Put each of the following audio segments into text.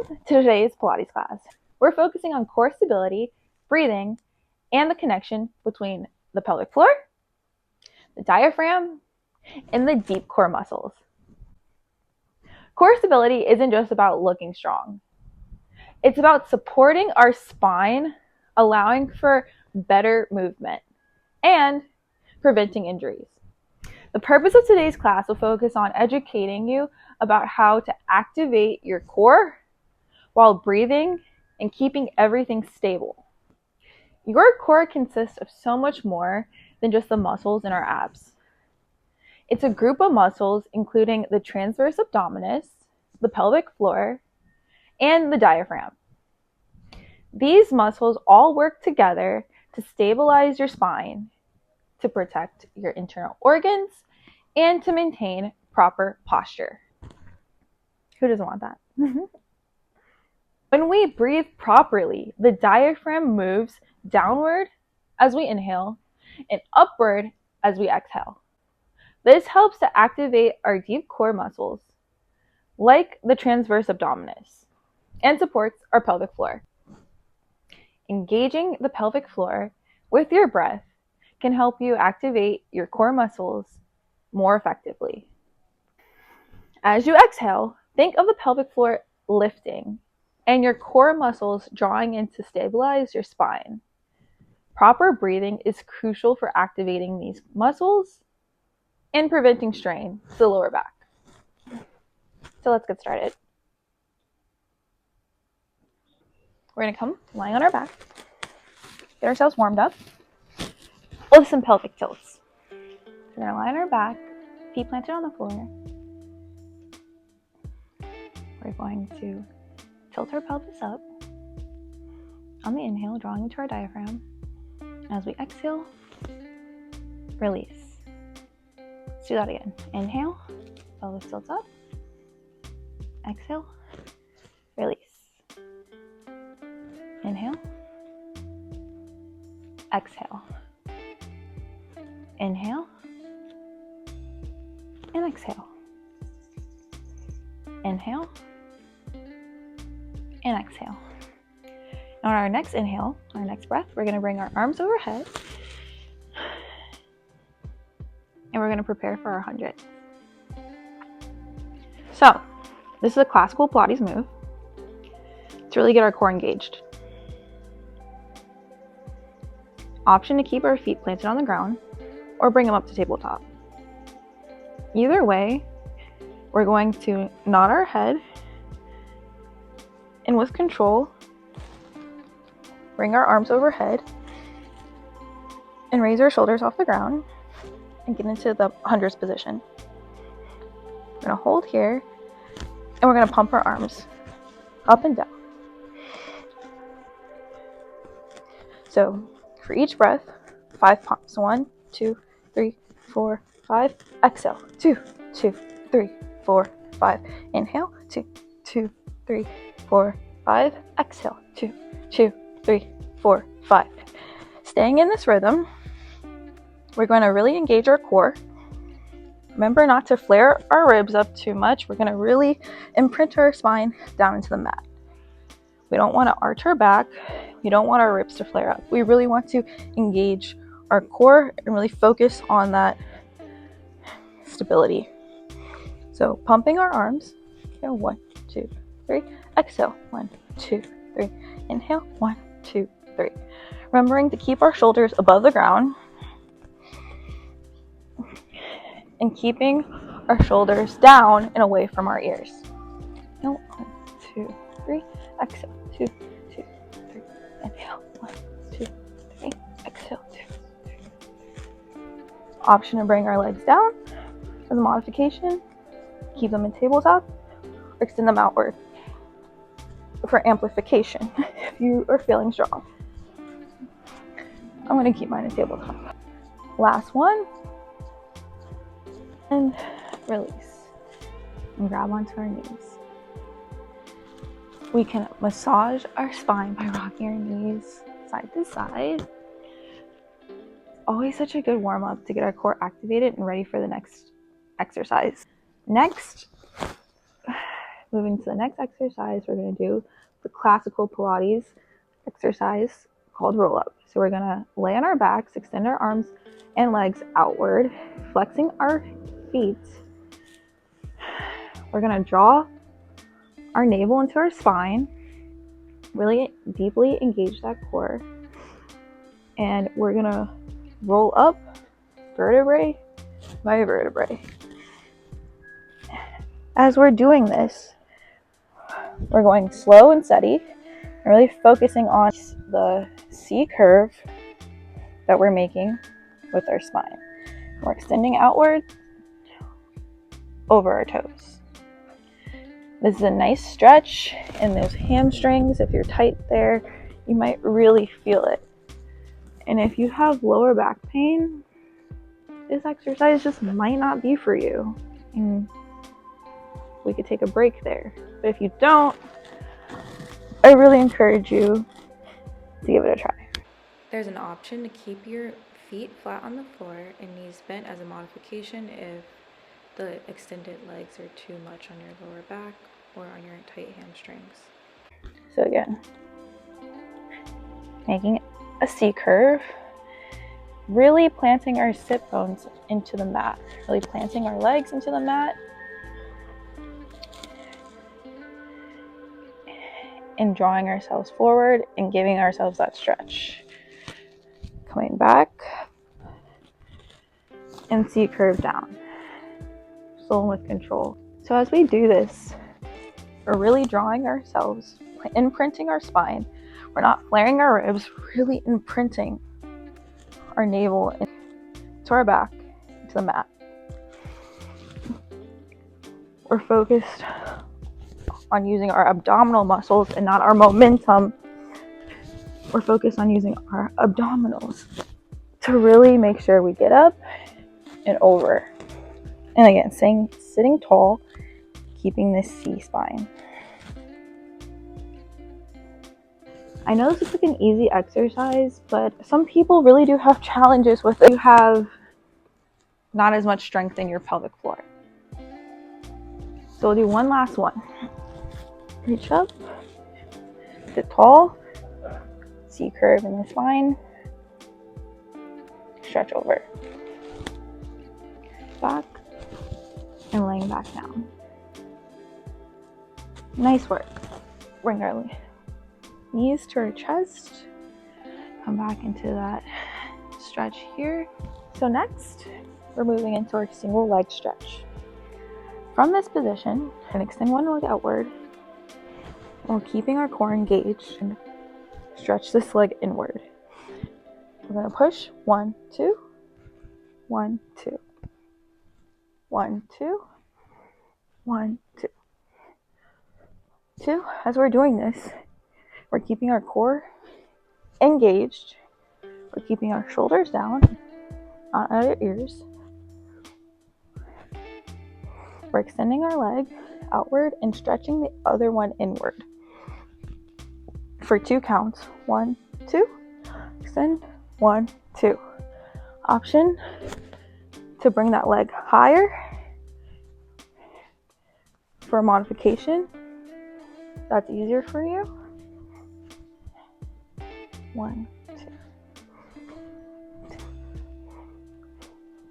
to today's Pilates class. We're focusing on core stability, breathing, and the connection between the pelvic floor, the diaphragm, and the deep core muscles. Core stability isn't just about looking strong. It's about supporting our spine, allowing for better movement, and preventing injuries. The purpose of today's class will focus on educating you about how to activate your core while breathing and keeping everything stable. Your core consists of so much more than just the muscles in our abs. It's a group of muscles including the transverse abdominis, the pelvic floor, and the diaphragm. These muscles all work together to stabilize your spine, to protect your internal organs, and to maintain proper posture. Who doesn't want that? When we breathe properly, the diaphragm moves downward as we inhale and upward as we exhale. This helps to activate our deep core muscles, like the transverse abdominis, and supports our pelvic floor. Engaging the pelvic floor with your breath can help you activate your core muscles more effectively. As you exhale, think of the pelvic floor lifting and your core muscles drawing in to stabilize your spine. Proper breathing is crucial for activating these muscles and preventing strain to the lower back. So let's get started. We're going to come lying on our back, get ourselves warmed up with some pelvic tilts. We're going to lie on our back, feet planted on the floor. We're going to tilt our pelvis up on the inhale, drawing into our diaphragm. As we exhale, release. Let's do that again. Inhale, pelvis tilts up. Exhale, release. Inhale, exhale. Inhale, and exhale. Inhale, and exhale. On our next inhale, our next breath, we're going to bring our arms overhead and we're going to prepare for our 100. So, this is a classical Pilates move to really get our core engaged. Option to keep our feet planted on the ground or bring them up to tabletop. Either way, we're going to nod our head and with control, bring our arms overhead and raise our shoulders off the ground and get into the 100s position. We're going to hold here and we're going to pump our arms up and down. So for each breath, 5 pumps. 1, 2, 3, 4, 5. Exhale. 2, 2, 3, 4, 5. Inhale. 2, 2, 3, 4, 5. Exhale. 2, 2, 3, 4, 5. Staying in this rhythm, we're going to really engage our core. Remember not to flare our ribs up too much. We're going to really imprint our spine down into the mat. We don't want to arch our back. We don't want our ribs to flare up. We really want to engage our core and really focus on that stability. So pumping our arms. Okay, 1, 2, 3. Exhale. 1, 2, 3. Inhale. 1, 2, 3. Remembering to keep our shoulders above the ground and keeping our shoulders down and away from our ears. Inhale. 1, 2, 3. Exhale. 2, 2, 3. Inhale. 1, 2, 3. Exhale. 2, 3. Option to bring our legs down as a modification. Keep them in tabletop or extend them outward for amplification if you are feeling strong. I'm going to keep mine in tabletop. Last one. And release. And grab onto our knees. We can massage our spine by rocking our knees side to side. Always such a good warm-up to get our core activated and ready for the next exercise. Next, Moving to the next exercise, we're going to do the Classical Pilates exercise called roll up. So we're going to lay on our backs, extend our arms and legs outward, flexing our feet. We're going to draw our navel into our spine, really deeply engage that core, and we're going to roll up vertebrae by vertebrae. As we're doing this, we're going slow and steady, and really focusing on the C curve that we're making with our spine. We're extending outward over our toes. This is a nice stretch in those hamstrings. If you're tight there, you might really feel it. And if you have lower back pain, this exercise just might not be for you. And we could take a break there. But if you don't, I really encourage you to give it a try. There's an option to keep your feet flat on the floor and knees bent as a modification if the extended legs are too much on your lower back or on your tight hamstrings. So again, making a C curve, really planting our sit bones into the mat, really planting our legs into the mat, and drawing ourselves forward and giving ourselves that stretch. Coming back and C curve down, slow and with control. So as we do this, we're really drawing ourselves, imprinting our spine. We're not flaring our ribs, really imprinting our navel into our back, to the mat. We're focused on using our abdominal muscles and not our momentum. We're focused on using our abdominals to really make sure we get up and over. And again, sitting tall, keeping this C spine. I know this is like an easy exercise, but some people really do have challenges with it. You have not as much strength in your pelvic floor. So we'll do one last one. Reach up, sit tall, C curve in the spine, stretch over, back, and laying back down. Nice work. Bring our knees to our chest, come back into that stretch here. So next, we're moving into our single leg stretch. From this position, and extend one leg outward, and we're keeping our core engaged, and stretch this leg inward. We're going to push 1, 2, 1, 2, 1, 2, 1, 2, 2. As we're doing this, we're keeping our core engaged. We're keeping our shoulders down, not at our ears. We're extending our leg outward and stretching the other one inward. For 2 counts. 1, 2. Extend. 1, 2. Option to bring that leg higher for a modification. That's easier for you. 1, 2,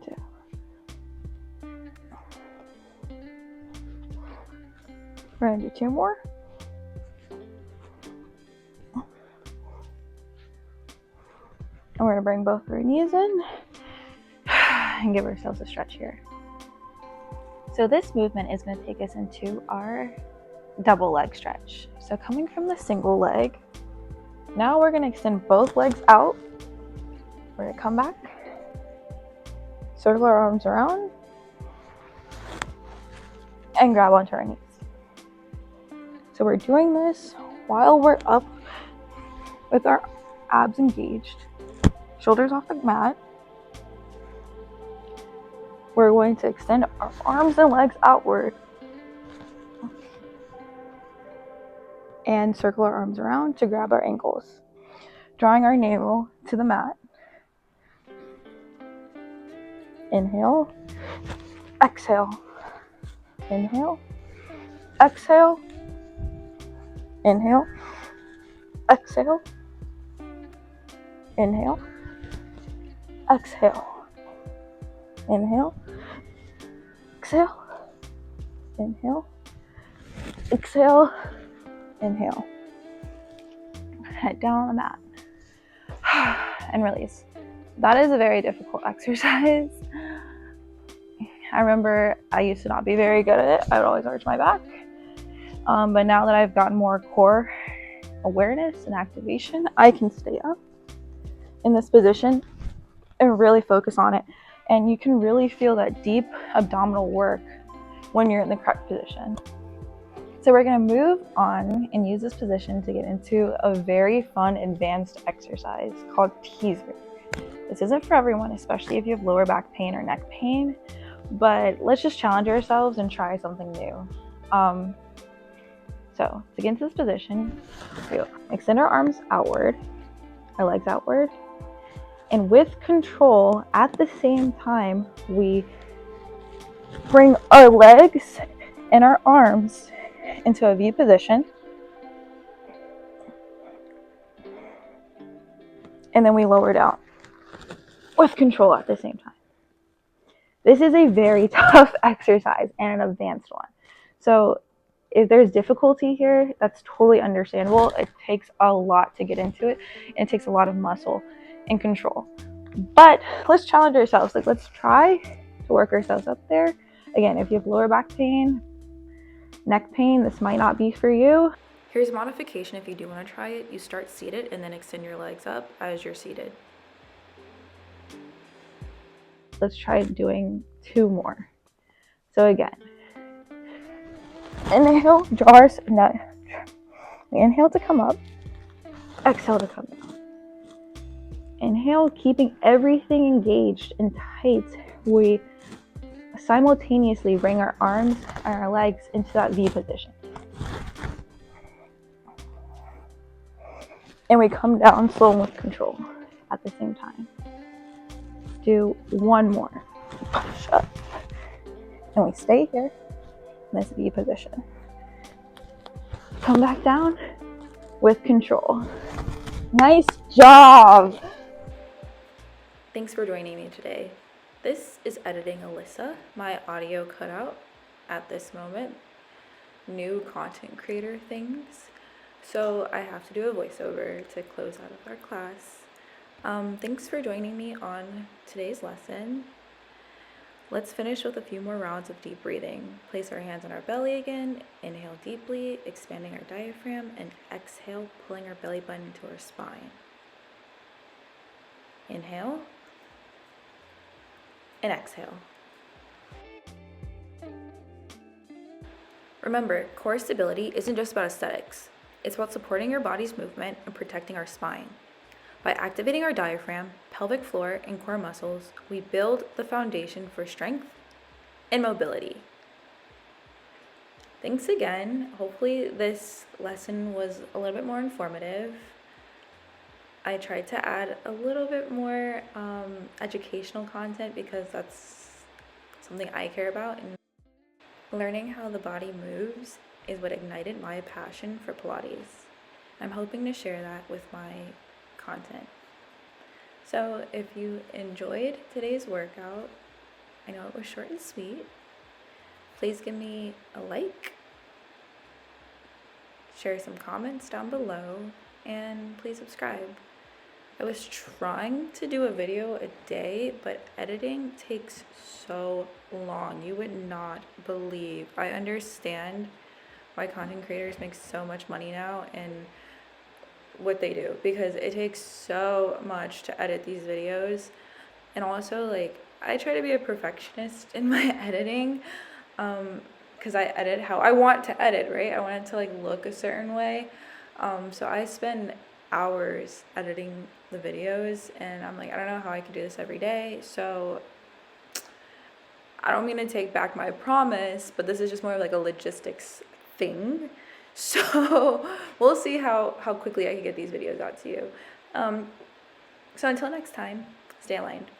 2. We're going to do 2 more. And we're going to bring both our knees in and give ourselves a stretch here. So this movement is going to take us into our double leg stretch. So coming from the single leg, now we're going to extend both legs out. We're going to come back, circle our arms around, and grab onto our knees. So we're doing this while we're up with our abs engaged, shoulders off the mat. We're going to extend our arms and legs outward and circle our arms around to grab our ankles, drawing our navel to the mat. Inhale, exhale, inhale, exhale, inhale, exhale, inhale, exhale, inhale, exhale, inhale, exhale, inhale. Head down on the mat and release. That is a very difficult exercise. I remember I used to not be very good at it. I would always arch my back. But now that I've gotten more core awareness and activation, I can stay up in this position and really focus on it. And you can really feel that deep abdominal work when you're in the correct position. So we're going to move on and use this position to get into a very fun advanced exercise called teaser. This isn't for everyone, especially if you have lower back pain or neck pain, but let's just challenge ourselves and try something new. So to get into this position, we extend our arms outward, our legs outward, and with control at the same time, we bring our legs and our arms into a V position, and then we lower down with control at the same time. This is a very tough exercise and an advanced one. So if there's difficulty here, that's totally understandable. It takes a lot to get into it. It takes a lot of muscle and control. But let's challenge ourselves. Like, let's try to work ourselves up there. Again, if you have lower back pain, neck pain, this might not be for you. Here's a modification if you do want to try it. You start seated and then extend your legs up as you're seated. Let's try doing 2 more. So again, inhale, draw our neck. We inhale to come up, exhale to come down. Inhale, keeping everything engaged and tight. We simultaneously bring our arms and our legs into that V position. And we come down slow and with control at the same time. Do 1 more. Push up. And we stay here in this V position. Come back down with control. Nice job! Thanks for joining me today. This is Editing Alyssa. My audio cut out at this moment. New content creator things. So I have to do a voiceover to close out of our class. Thanks for joining me on today's lesson. Let's finish with a few more rounds of deep breathing. Place our hands on our belly again. Inhale deeply, expanding our diaphragm, and exhale, pulling our belly button into our spine. Inhale and exhale. Remember, core stability isn't just about aesthetics. It's about supporting your body's movement and protecting our spine. By activating our diaphragm, pelvic floor, and core muscles, we build the foundation for strength and mobility. Thanks again. Hopefully this lesson was a little bit more informative. I tried to add a little bit more educational content because that's something I care about. And learning how the body moves is what ignited my passion for Pilates. I'm hoping to share that with my content. So if you enjoyed today's workout, I know it was short and sweet, please give me a like, share some comments down below, and please subscribe. I was trying to do a video a day, but editing takes so long. You would not believe. I understand why content creators make so much money now and what they do, because it takes so much to edit these videos. And also, like, I try to be a perfectionist in my editing, because I edit how I want to edit, right? I want it to like look a certain way. So I spend hours editing the videos, and I'm like, I don't know how I can do this every day. So I don't mean to take back my promise, but this is just more of like a logistics thing. So we'll see how quickly I can get these videos out to you. So until next time, stay aligned.